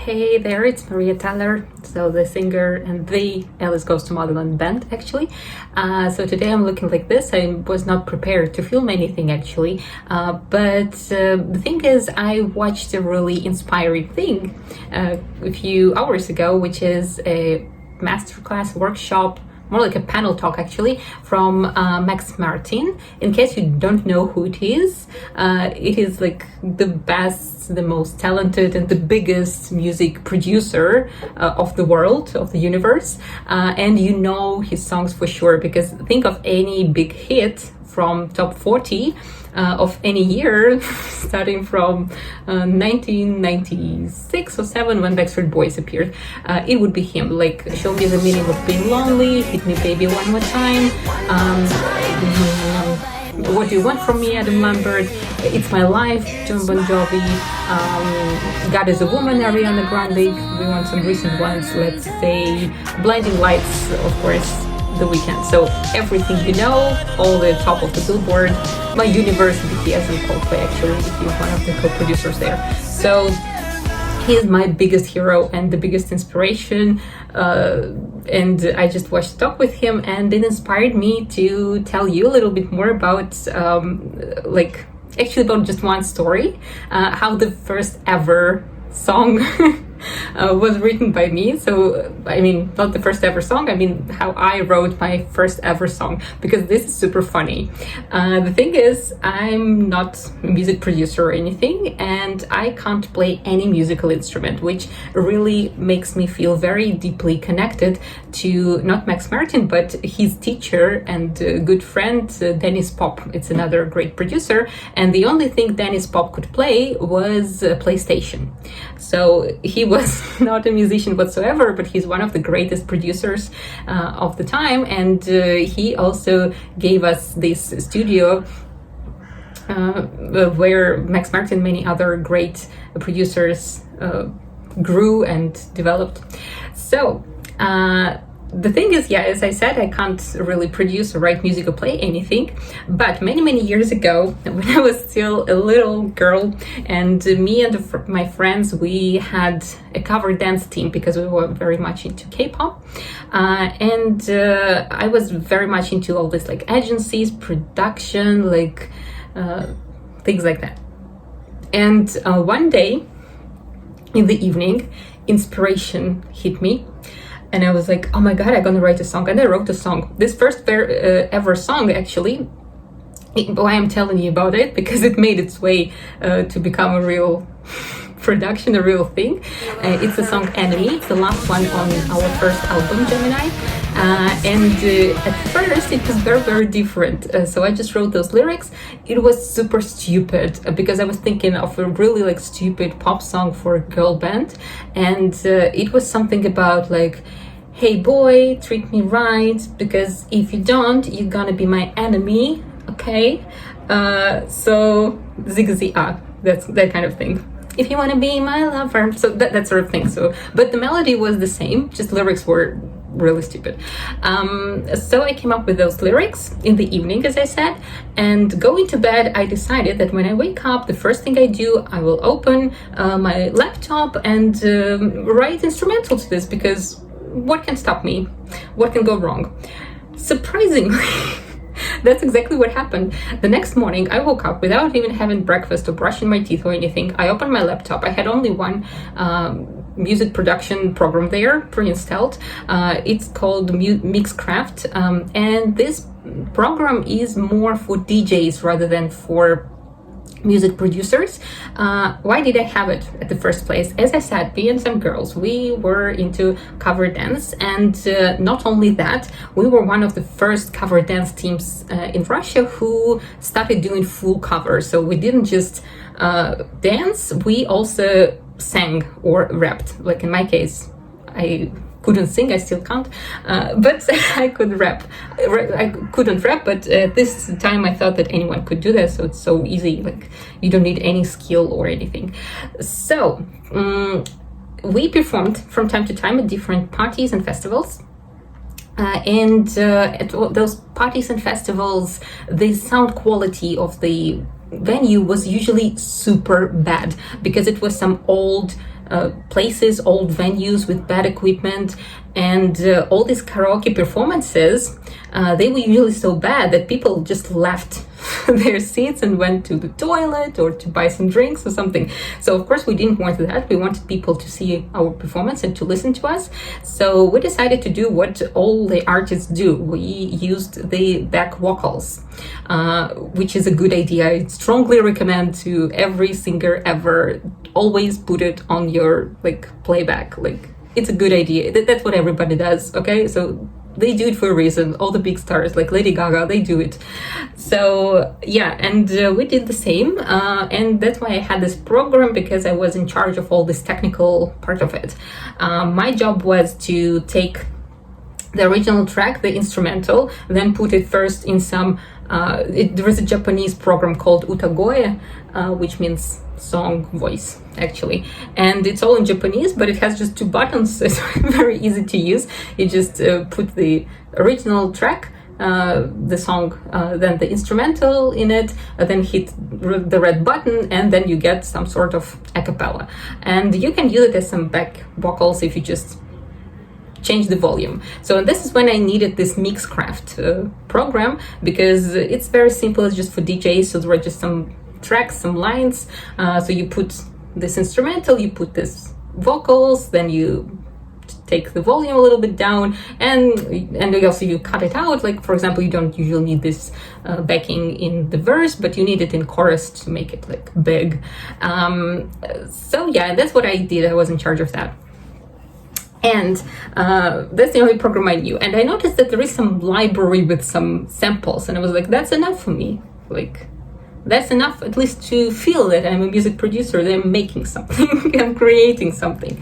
Hey there, it's Maria Teller, so the singer and the Alice Goes to Motherland band, actually. So today I'm looking like this. I was not prepared to film anything, actually. But the thing is, I watched a really inspiring thing a few hours ago, which is a masterclass workshop, more like a panel talk actually, from Max Martin. In case you don't know who it is like the best, the most talented, and the biggest music producer of the world, of the universe. And you know his songs for sure, because think of any big hit from top 40 of any year, starting from 1996 or 7 when Backstreet Boys appeared. It would be him, like Show Me the Meaning of Being Lonely, Hit Me Baby One More Time, What Do You Want From Me, Adam Lambert, It's My Life, John Bon Jovi, God Is a Woman, Ariana Grande. We want some recent ones, let's say Blinding Lights, of course, The Weeknd. So everything you know, all the top of the Billboard. My universe, BTS and Coldplay, actually, he's one of the co-producers there. So he's my biggest hero and the biggest inspiration, and I just watched a talk with him, and it inspired me to tell you a little bit more about about just one story, how the first ever song was written by me. So I mean, not the first ever song, I mean how I wrote my first ever song, because this is super funny. The thing is, I'm not a music producer or anything, and I can't play any musical instrument, which really makes me feel very deeply connected to not Max Martin, but his teacher and good friend, Dennis Pop. It's another great producer, and the only thing Dennis Pop could play was PlayStation. So he was not a musician whatsoever, but he's one of the greatest producers of the time, and he also gave us this studio where Max Martin and many other great producers grew and developed. So the thing is, yeah, as I said, I can't really produce or write music or play anything, but many years ago, when I was still a little girl, and me and my friends, we had a cover dance team because we were very much into K-pop, and I was very much into all this, like agencies, production, things like that. And one day in the evening, inspiration hit me. And I was like, oh my God, I'm gonna write a song. And I wrote a song. This first ever song, actually, why I'm telling you about it, because it made its way to become a real production, a real thing. It's the song Enemy. It's the last one on our first album, Gemini. At first it was very different. So I just wrote those lyrics. It was super stupid because I was thinking of a really stupid pop song for a girl band. And it was something about like, hey boy, treat me right, because if you don't, you're gonna be my enemy, okay? So zig-zag, that's that kind of thing. If you want to be my lover, so that sort of thing. So, but the melody was the same, just lyrics were really stupid. So I came up with those lyrics in the evening, as I said, and going to bed, I decided that when I wake up, the first thing I do, I will open my laptop and write instrumental to this, because what can stop me? What can go wrong? Surprisingly, that's exactly what happened. The next morning, I woke up without even having breakfast or brushing my teeth or anything. I opened my laptop. I had only one music production program there pre-installed. It's called Mixcraft, and this program is more for DJs rather than for music producers. Why did I have it at the first place? As I said, me and some girls, we were into cover dance, and not only that, we were one of the first cover dance teams in Russia who started doing full covers. So we didn't just dance, we also sang or rapped. Like in my case, I couldn't sing, I still can't, but I could rap. I couldn't rap, but at this time I thought that anyone could do that, so it's so easy, like you don't need any skill or anything. So we performed from time to time at different parties and festivals. At those parties and festivals, the sound quality of the venue was usually super bad because it was some old places, old venues with bad equipment, and all these karaoke performances, they were usually so bad that people just left their seats and went to the toilet or to buy some drinks or something. So of course we didn't want that. We wanted people to see our performance and to listen to us. So we decided to do what all the artists do. We used the back vocals, which is a good idea. I strongly recommend to every singer ever, always put it on your playback. It's a good idea. That's what everybody does, okay? So they do it for a reason. All the big stars like Lady Gaga, they do it. So yeah, and we did the same, and that's why I had this program, because I was in charge of all this technical part of it. My job was to take the original track, the instrumental, then put it first in some there is a Japanese program called utagoe, which means song voice, actually, and it's all in Japanese, but it has just 2 buttons, so it's very easy to use. You just put the original track, the song, then the instrumental in it, then hit the red button, and then you get some sort of acapella. And you can use it as some back vocals if you just change the volume. So this is when I needed this Mixcraft program, because it's very simple. It's just for DJs. So there are just some tracks, some lines. So you put this instrumental, you put this vocals, then you take the volume a little bit down, and also you cut it out. Like, for example, you don't usually need this backing in the verse, but you need it in chorus to make it big. So yeah, that's what I did. I was in charge of that. And that's the only program I knew. And I noticed that there is some library with some samples, and I was like, that's enough for me. That's enough at least to feel that I'm a music producer, that I'm making something, I'm creating something.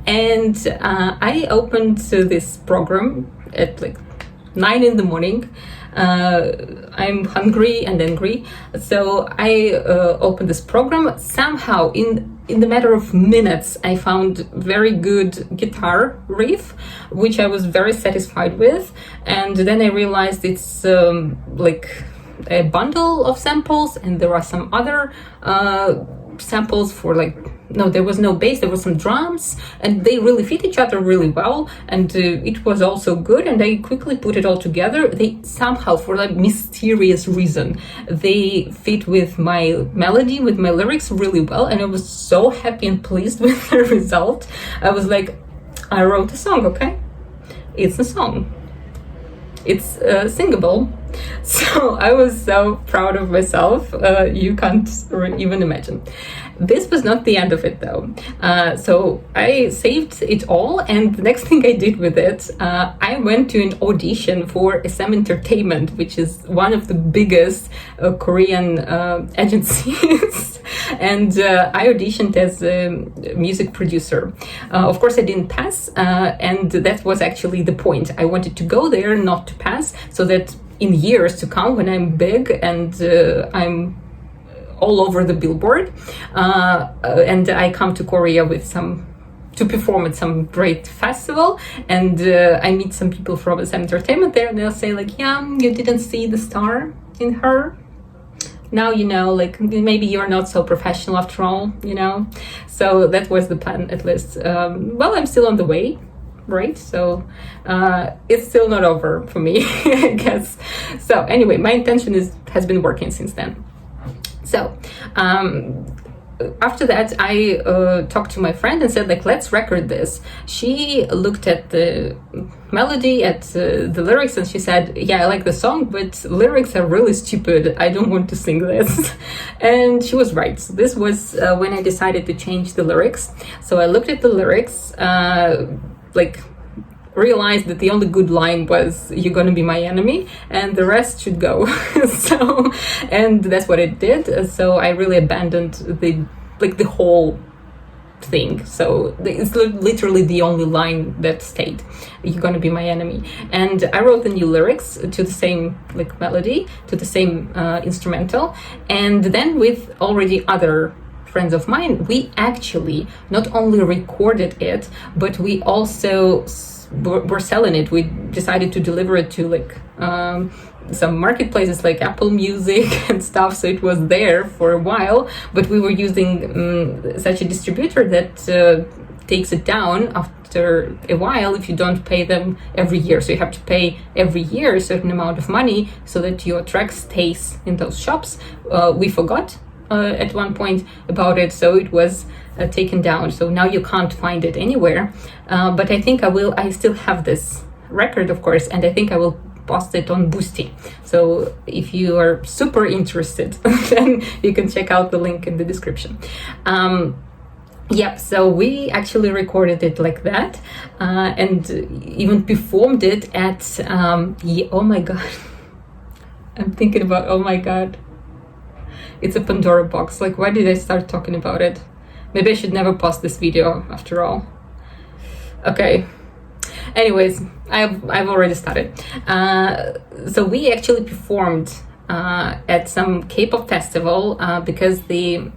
And I opened this program at 9 in the morning. I'm hungry and angry, so I opened this program. Somehow in the matter of minutes, I found very good guitar riff, which I was very satisfied with. And then I realized it's a bundle of samples, and there are some other samples for no, there was no bass, there was some drums, and they really fit each other really well, and it was also good. And I quickly put it all together. They somehow, for mysterious reason, they fit with my melody, with my lyrics really well, and I was so happy and pleased with the result. I was like, I wrote a song, okay? It's a song. It's singable. So I was so proud of myself. You can't even imagine. This was not the end of it, though. So I saved it all, and the next thing I did with it, I went to an audition for SM Entertainment, which is one of the biggest Korean agencies. And I auditioned as a music producer. Of course, I didn't pass, and that was actually the point. I wanted to go there, not to pass, so that in years to come, when I'm big and I'm all over the billboard, and I come to Korea to perform at some great festival, and I meet some people from SM Entertainment there, and they'll say yeah, you didn't see the star in her. Now you know, maybe you're not so professional after all, So that was the plan, at least. Well, I'm still on the way, right? So it's still not over for me, I guess. So anyway, my intention has been working since then. So after that, I talked to my friend and said, let's record this. She looked at the melody, at the lyrics, and she said, yeah, I like the song, but lyrics are really stupid. I don't want to sing this. And she was right. So this was when I decided to change the lyrics. So I looked at the lyrics, realized that the only good line was "you're gonna be my enemy," and the rest should go. So, and that's what it did. So I really abandoned the whole thing. So it's literally the only line that stayed: "you're gonna be my enemy." And I wrote the new lyrics to the same melody, to the same instrumental, and then with already other friends of mine, we actually not only recorded it, but we also were selling it. We decided to deliver it to like some marketplaces like Apple Music and stuff, so it was there for a while, but we were using such a distributor that takes it down after a while if you don't pay them every year. So you have to pay every year a certain amount of money so that your track stays in those shops. We forgot at one point about it, so it was taken down. So now you can't find it anywhere. But I think I still have this record, of course, and I think I will post it on Boosty. So if you are super interested, then you can check out the link in the description. Yep, so we actually recorded it like that, and even performed it at, oh my god, I'm thinking about, oh my god, it's a Pandora box. Like, why did I start talking about it? Maybe I should never post this video after all. Okay, anyways, I've already started. So we actually performed at some K-pop festival because the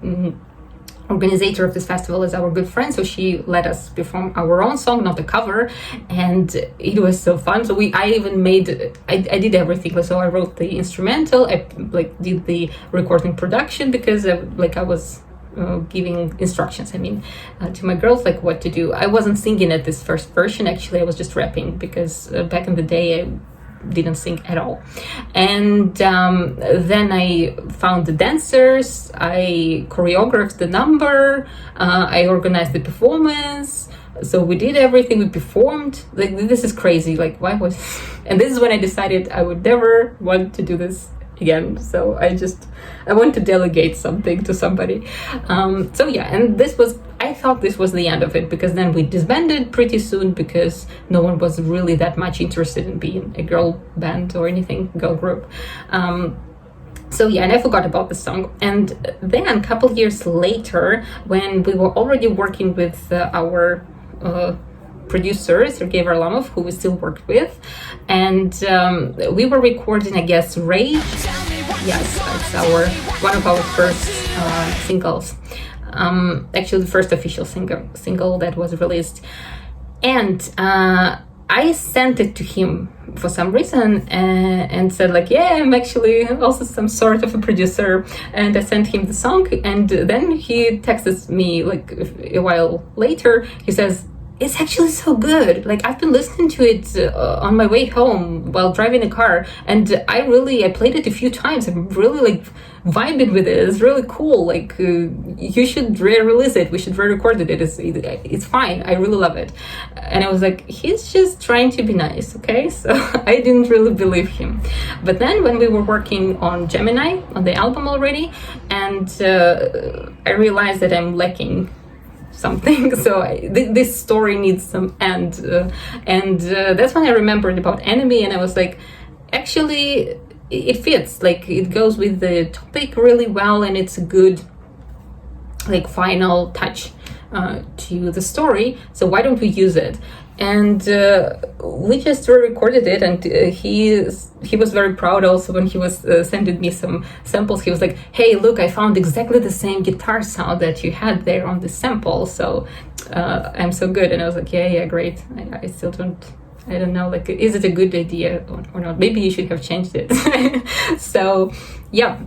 organizer of this festival is our good friend, so she let us perform our own song, not a cover, and it was so fun. So I even made, I did everything. So I wrote the instrumental, I like did the recording production, because I was giving instructions, to my girls, like what to do. I wasn't singing at this first version, actually I was just rapping, because back in the day I didn't sing at all. And then I found the dancers, I choreographed the number, I organized the performance. So we did everything, we performed. Like, this is crazy, like why was and this is when I decided I would never want to do this again. So I want to delegate something to somebody. So yeah, and I thought this was the end of it, because then we disbanded pretty soon, because no one was really that much interested in being a girl band or anything, girl group. So yeah, and I forgot about the song. And then a couple years later, when we were already working with our producer, Sergei Varlamov, who we still worked with, and we were recording, I guess, Rage. Yes, it's one of our first singles. Actually, the first official single that was released. And I sent it to him for some reason and said like, yeah, I'm actually also some sort of a producer. And I sent him the song, and then he texted me like a while later. He says, it's actually so good. Like, I've been listening to it on my way home while driving a car, and I played it a few times. I'm really like vibing with it. It's really cool. Like, you should re-release it. We should re-record it. It's fine. I really love it. And I was like, he's just trying to be nice, okay? So I didn't really believe him. But then when we were working on Gemini, on the album already, and I realized that I'm lacking something, so this story needs some end, and that's when I remembered about Enemy, and I was like, actually it fits, like it goes with the topic really well, and it's a good like final touch to the story, so why don't we use it? And we just re-recorded it, and he was very proud also when he was sending me some samples. He was like, hey, look, I found exactly the same guitar sound that you had there on the sample, so I'm so good. And I was like, yeah, great. I don't know, like, is it a good idea or not? Maybe you should have changed it. So yeah,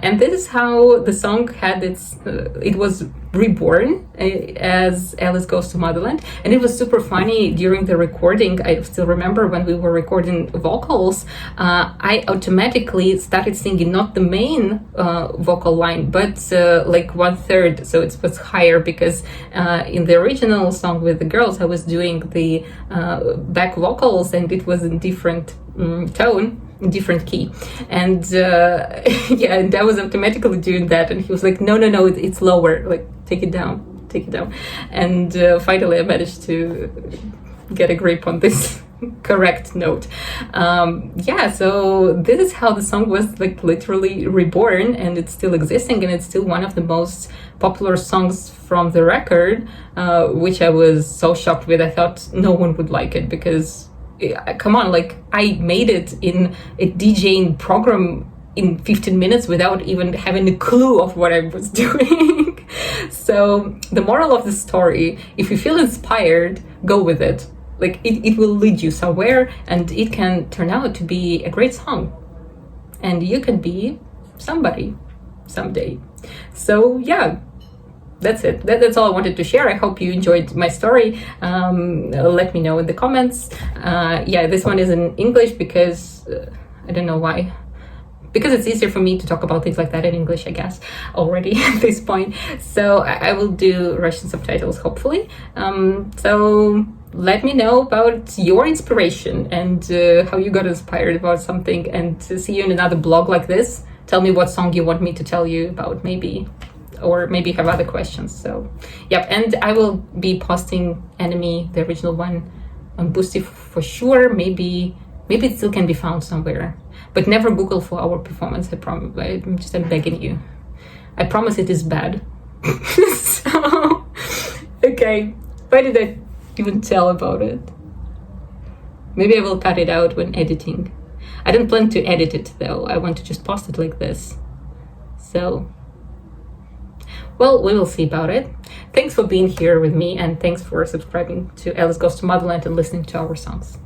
and this is how the song had it was reborn as Alice Goes to Motherland. And it was super funny during the recording. I still remember when we were recording vocals, I automatically started singing not the main vocal line, but like 1/3, so it was higher, because in the original song with the girls I was doing the back vocals, and it was in different tone, different key, and yeah, and I was automatically doing that, and he was like, no, it's lower, like take it down, and finally I managed to get a grip on this correct note. Yeah, so this is how the song was like literally reborn, and it's still existing, and it's still one of the most popular songs from the record, which I was so shocked with. I thought no one would like it, because come on, like, I made it in a DJing program in 15 minutes without even having a clue of what I was doing. So the moral of the story, if you feel inspired, go with it. like it will lead you somewhere, and it can turn out to be a great song, and you can be somebody someday. So yeah, that's it. That's all I wanted to share. I hope you enjoyed my story. Let me know in the comments. Yeah, this one is in English because I don't know why. Because it's easier for me to talk about things like that in English, I guess, already at this point. So I will do Russian subtitles, hopefully. So let me know about your inspiration and how you got inspired about something, and to see you in another blog like this. Tell me what song you want me to tell you about, maybe, or maybe you have other questions. So yep, and I will be posting Enemy, the original one, on Boosty for sure. Maybe it still can be found somewhere, but never Google for our performance. I promise. I'm begging you. I promise it is bad. So okay, why did I even tell about it? Maybe I will cut it out when editing. I don't plan to edit it though. I want to just post it like this. So, well, we will see about it. Thanks for being here with me, and thanks for subscribing to Alice Goes to Motherland and listening to our songs.